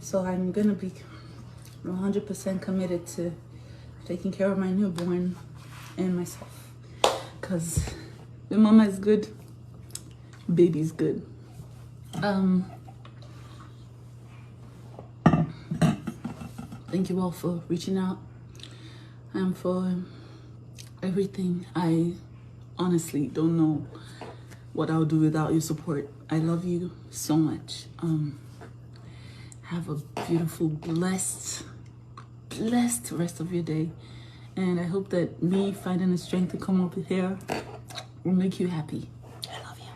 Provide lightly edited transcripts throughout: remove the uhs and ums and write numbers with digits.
So I'm gonna be 100% committed to taking care of my newborn and myself. Cause when mama is good, baby's good. Thank you all for reaching out and for everything. I honestly don't know what I'll do without your support. I love you so much. Have a beautiful, blessed rest of your day. And I hope that me finding the strength to come up here will make you happy. I love you.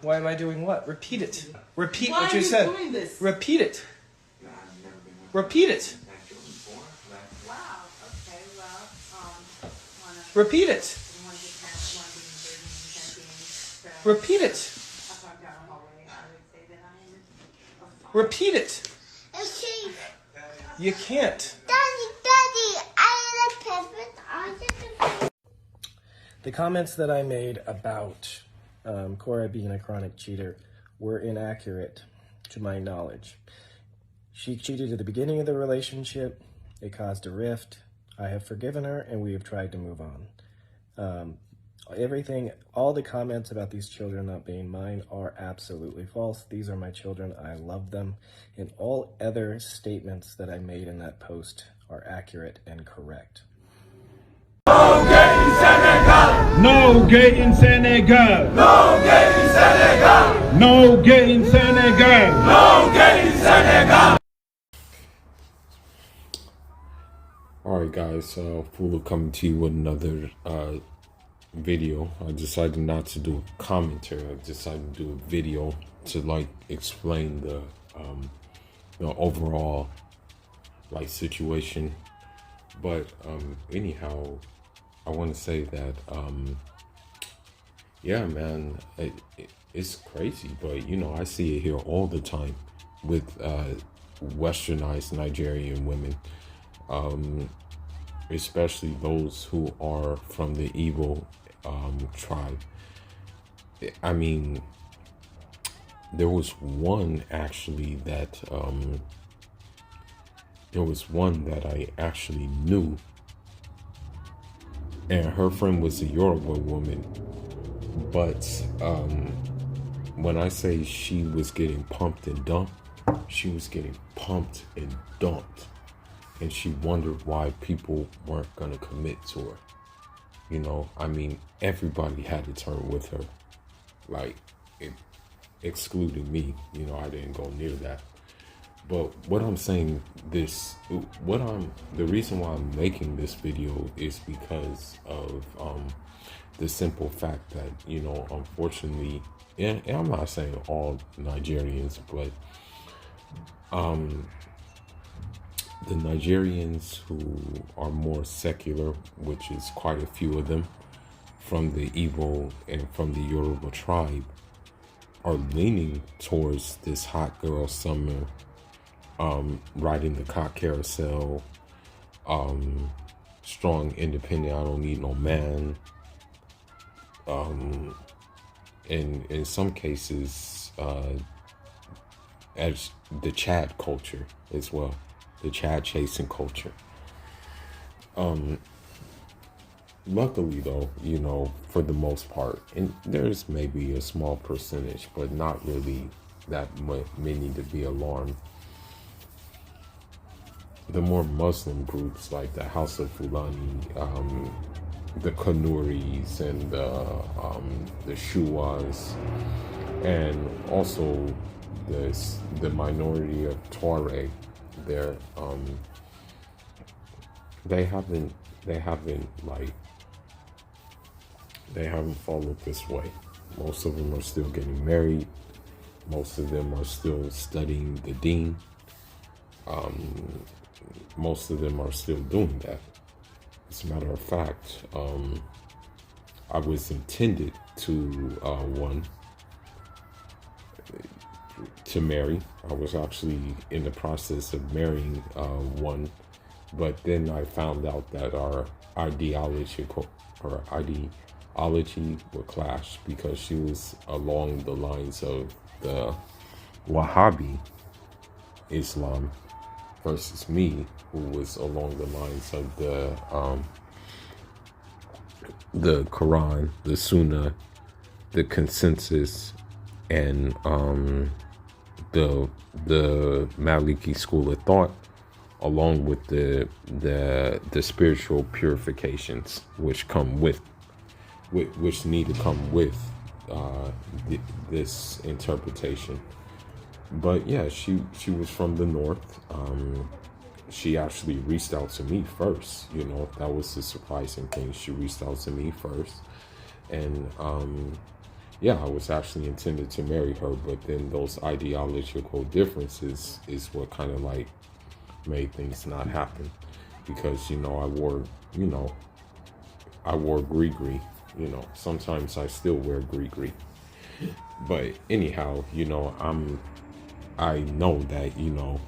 Why am I doing what? Repeat it. Repeat Why what are you you said. doing this? Repeat it. Repeat it. Wow. Okay. Well, Repeat it. Repeat it. Repeat it. You can't. Daddy, I love peppers. The comments that I made about Cora being a chronic cheater were inaccurate to my knowledge. She cheated at the beginning of the relationship. It caused a rift. I have forgiven her and we have tried to move on. All the comments about these children not being mine are absolutely false. These are my children. I love them. And all other statements that I made in that post are accurate and correct. No gay in Senegal! No gay in Senegal! No gay in Senegal! No gay in Senegal! No gay in Senegal! Alright guys, Fulu coming to you with another video. I decided not to do a commentary. I decided to do a video to explain the overall situation. But anyhow, I want to say that yeah, man, it's crazy. But I see it here all the time with westernized Nigerian women, especially those who are from the Igbo tribe. I mean, there was one actually that I actually knew, and her friend was a Yoruba woman. But when I say she was getting pumped and dumped, she was getting pumped and dumped. And she wondered why people weren't going to commit to her. I mean, everybody had to turn with her. Excluding me. I didn't go near that. But what I'm saying the reason why I'm making this video is because of the simple fact that, unfortunately, and I'm not saying all Nigerians, but the Nigerians who are more secular, which is quite a few of them, from the Igbo and from the Yoruba tribe, are leaning towards this hot girl summer, riding the cock carousel, strong, independent, I don't need no man. And in some cases, as the Chad culture as well. The Chad chasing culture. Luckily though, for the most part, and there's maybe a small percentage, but not really that many to be alarmed. The more Muslim groups like the House of Fulani, the Kanuris and the Shuas, and also the minority of Tuareg, they haven't followed this way. Most of them are still getting married. Most of them are still studying the deen. Most of them are still doing that. As a matter of fact, I was intended to marry. I was actually in the process of marrying one, but then I found out that our ideology would clash because she was along the lines of the Wahhabi Islam versus me, who was along the lines of the Quran, the Sunnah, the consensus, and the Maliki school of thought, along with the spiritual purifications which come with, which need to come with this interpretation. But yeah, she was from the north. She actually reached out to me first. You know, that was the surprising thing. She reached out to me first, and yeah, I was actually intended to marry her, but then those ideological differences is what kind of like made things not happen, because, you know, I wore gris-gris. You know, sometimes I still wear gris-gris, but anyhow, you know, I know that, you know,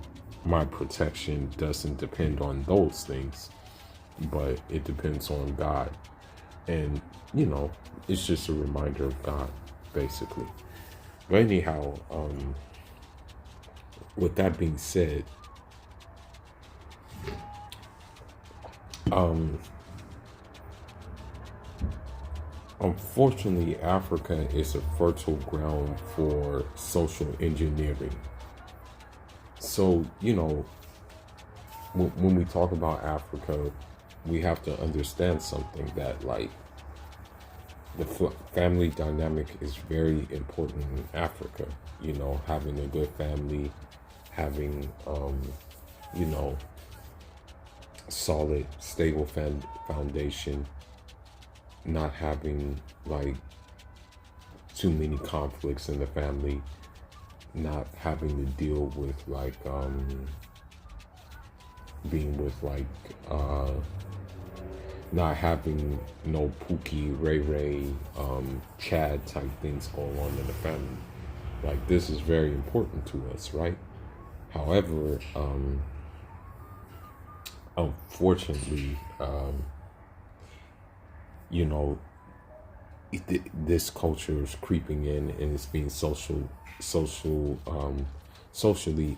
my protection doesn't depend on those things, but it depends on God. And, you know, it's just a reminder of God, basically. But anyhow, with that being said, unfortunately, Africa is a fertile ground for social engineering. So, you know, when we talk about Africa, we have to understand something, that like the family dynamic is very important in Africa. You know, having a good family, having, you know, solid, stable foundation, not having like too many conflicts in the family, not having to deal with like being with like not having no Pookie, Ray Ray, Chad type things going on in the family. Like, this is very important to us, right? However, unfortunately, you know, this culture is creeping in, and it's being socially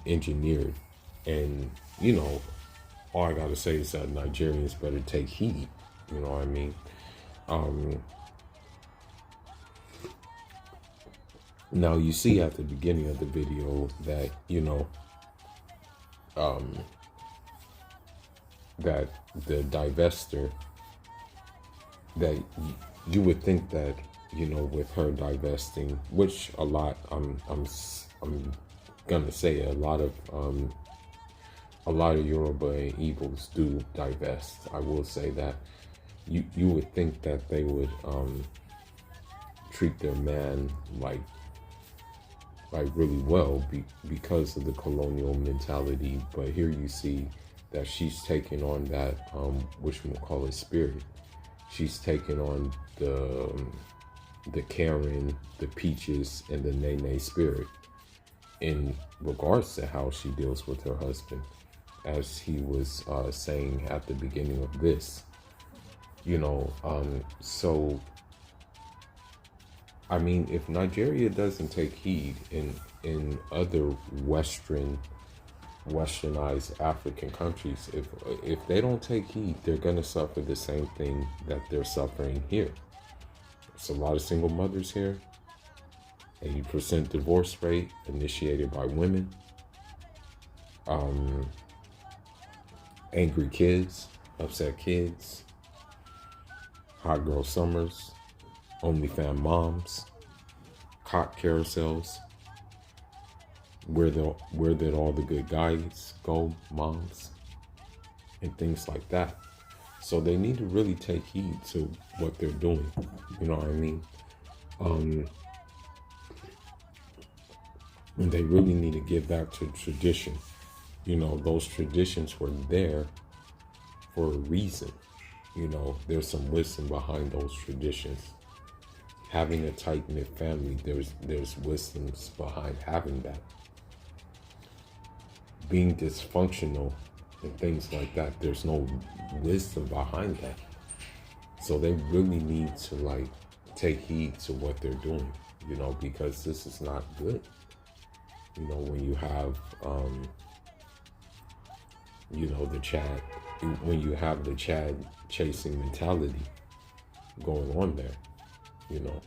engineered. And, you know, all I gotta say is that Nigerians better take heed. You know what I mean? Now you see at the beginning of the video that, you know, that the divester, that you would think that, you know, with her divesting, which a lot, I'm gonna say a lot of Yoruba and Igbos do divest. I will say that you would think that they would treat their man like really well because of the colonial mentality. But here you see that she's taking on that which we'll call it spirit. She's taking on the Karen, the Peaches, and the Nene spirit in regards to how she deals with her husband, as he was saying at the beginning of this. You know, so I mean, if Nigeria doesn't take heed in other westernized African countries, if they don't take heed, they're gonna suffer the same thing that they're suffering here. There's a lot of single mothers here. 80% divorce rate initiated by women. Angry kids, upset kids, hot girl summers, OnlyFans moms, cock carousels. Where did all the good guys go, moms, and things like that. So they need to really take heed to what they're doing. You know what I mean? And they really need to get back to tradition. You know, those traditions were there for a reason. You know, there's some wisdom behind those traditions. Having a tight-knit family, there's wisdoms behind having that. Being dysfunctional and things like that, there's no wisdom behind that. So they really need to like take heed to what they're doing, you know, because this is not good. You know, when you have you know, the Chad, when you have the Chad chasing mentality going on there, you know.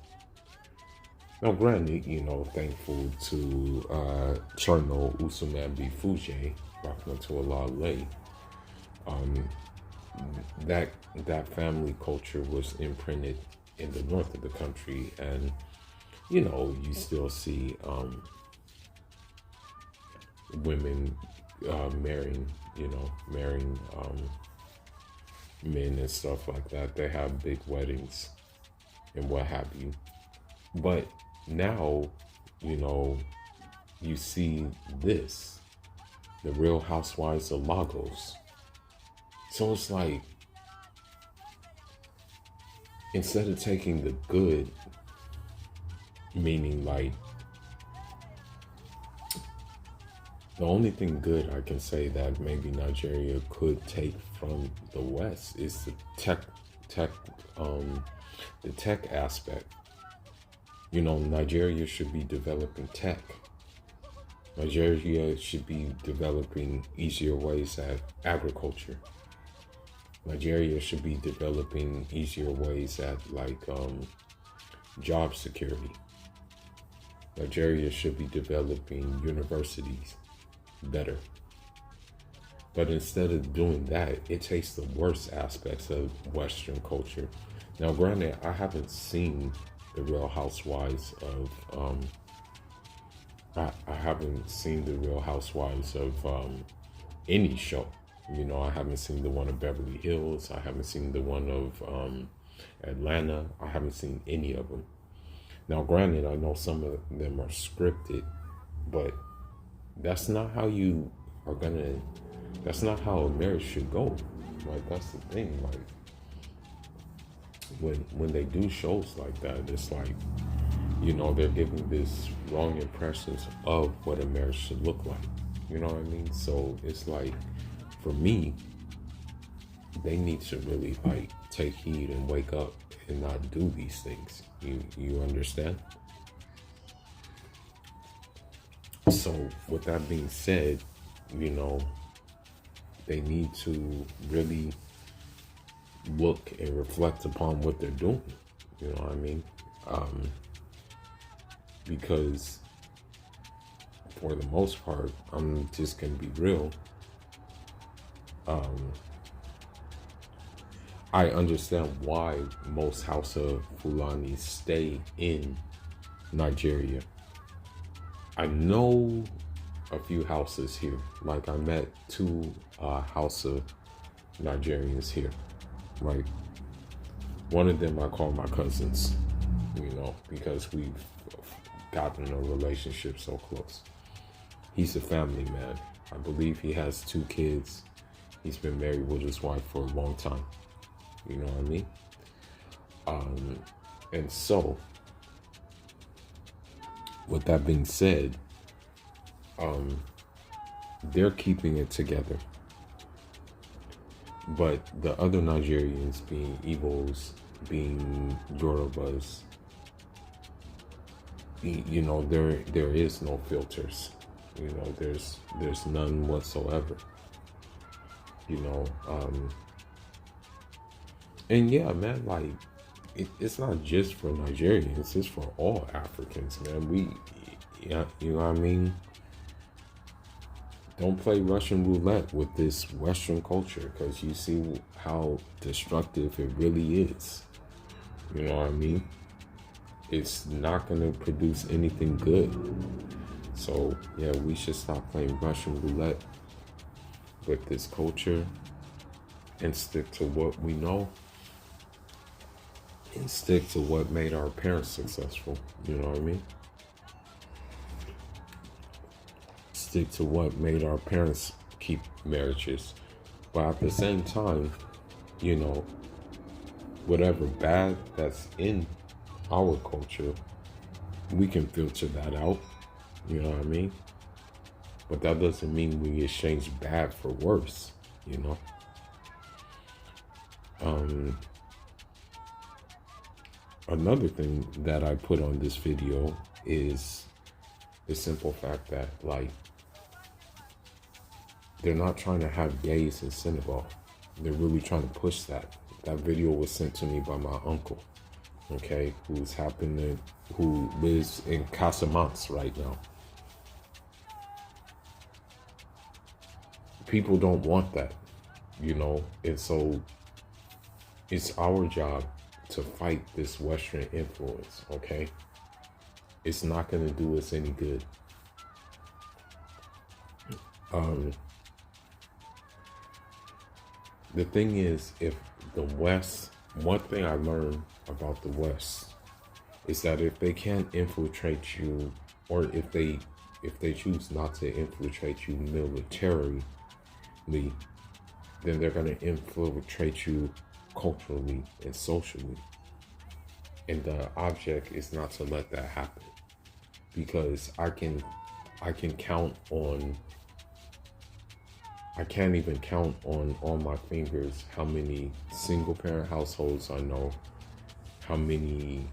Now, granted, you know, thankful to Cherno Usumambi Fuje, Rahmatullah alayhi, that family culture was imprinted in the north of the country, and you know, you still see women marrying men and stuff like that. They have big weddings and what have you. But now, you know, you see this, the Real Housewives of Lagos. So it's like, instead of taking the good, meaning like, the only thing good I can say that maybe Nigeria could take from the West is the tech aspect. You know, Nigeria should be developing tech. Nigeria should be developing easier ways at agriculture. Nigeria should be developing easier ways at like job security. Nigeria should be developing universities better. But instead of doing that, it takes the worst aspects of Western culture. Now, granted, I haven't seen the Real Housewives of I haven't seen the Real Housewives of any show. You know, I haven't seen the one of Beverly Hills. I haven't seen the one of Atlanta. I haven't seen any of them. Now, granted, I know some of them are scripted, but that's not how you are gonna, that's not how a marriage should go. Like, that's the thing. Like, when they do shows like that, it's like, you know, they're giving this wrong impressions of what a marriage should look like. You know what I mean? So it's like, for me, they need to really like take heed and wake up and not do these things. You understand? So with that being said, you know, they need to really look and reflect upon what they're doing. You know what I mean? Because for the most part, I'm just gonna be real. I understand why most Hausa Fulani stay in Nigeria. I know a few houses here. Like, I met two Hausa Nigerians here, right? One of them I call my cousins, you know, because we've gotten a relationship so close. He's a family man. I believe he has 2 kids. He's been married with his wife for a long time. You know what I mean? And so, with that being said, they're keeping it together. But the other Nigerians, being Igbos, being Yorubas, you know, there is no filters. You know, there's none whatsoever. You know, and yeah, man, like, it's not just for Nigerians, it's for all Africans, man. You know what I mean? Don't play Russian roulette with this Western culture, because you see how destructive it really is. You know what I mean? It's not going to produce anything good. So, yeah, we should stop playing Russian roulette with this culture and stick to what we know and stick to what made our parents successful. You know what I mean? Stick to what made our parents keep marriages. But at the same time, you know, whatever bad that's in our culture, we can filter that out. You know what I mean? But that doesn't mean we exchange bad for worse, you know? Another thing that I put on this video is the simple fact that, like, they're not trying to have gays in Senegal. They're really trying to push that. That video was sent to me by my uncle, okay, who lives in Casamance right now. People don't want that, and so it's our job to fight this Western influence, okay? It's not going to do us any good. The thing is, if the West, one thing I learned about the West is that if they can't infiltrate you, or if they choose not to infiltrate you militarily, then they're going to infiltrate you culturally and socially. And the object is not to let that happen, because I can't even count on my fingers how many single parent households I know, how many,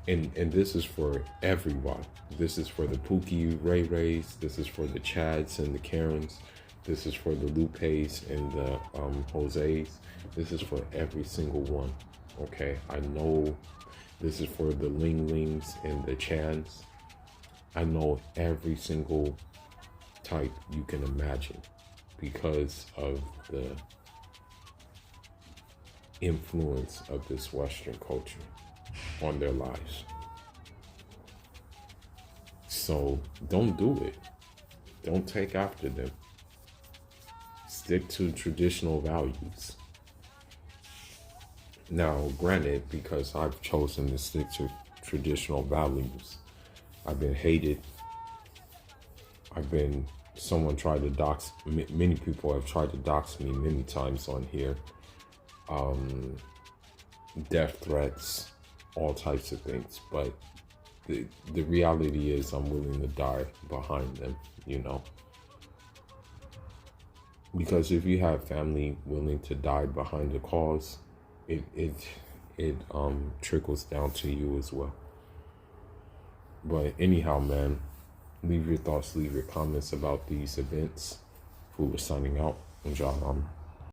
and this is for everyone. This is for the Pookie Ray Rays, this is for the Chads and the Karens, this is for the Lupes and the Jose's, this is for every single one, okay? I know this is for the Ling Lings and the Chans. I know every single type you can imagine because of the influence of this Western culture on their lives. So don't do it. Don't take after them. Stick to traditional values. Now, granted, because I've chosen to stick to traditional values, I've been hated. Someone tried to dox, many people have tried to dox me many times on here. Death threats, all types of things. But the reality is I'm willing to die behind them, Because if you have family willing to die behind the cause, it trickles down to you as well. But anyhow, man, leave your thoughts, leave your comments about these events. Who was signing out. John.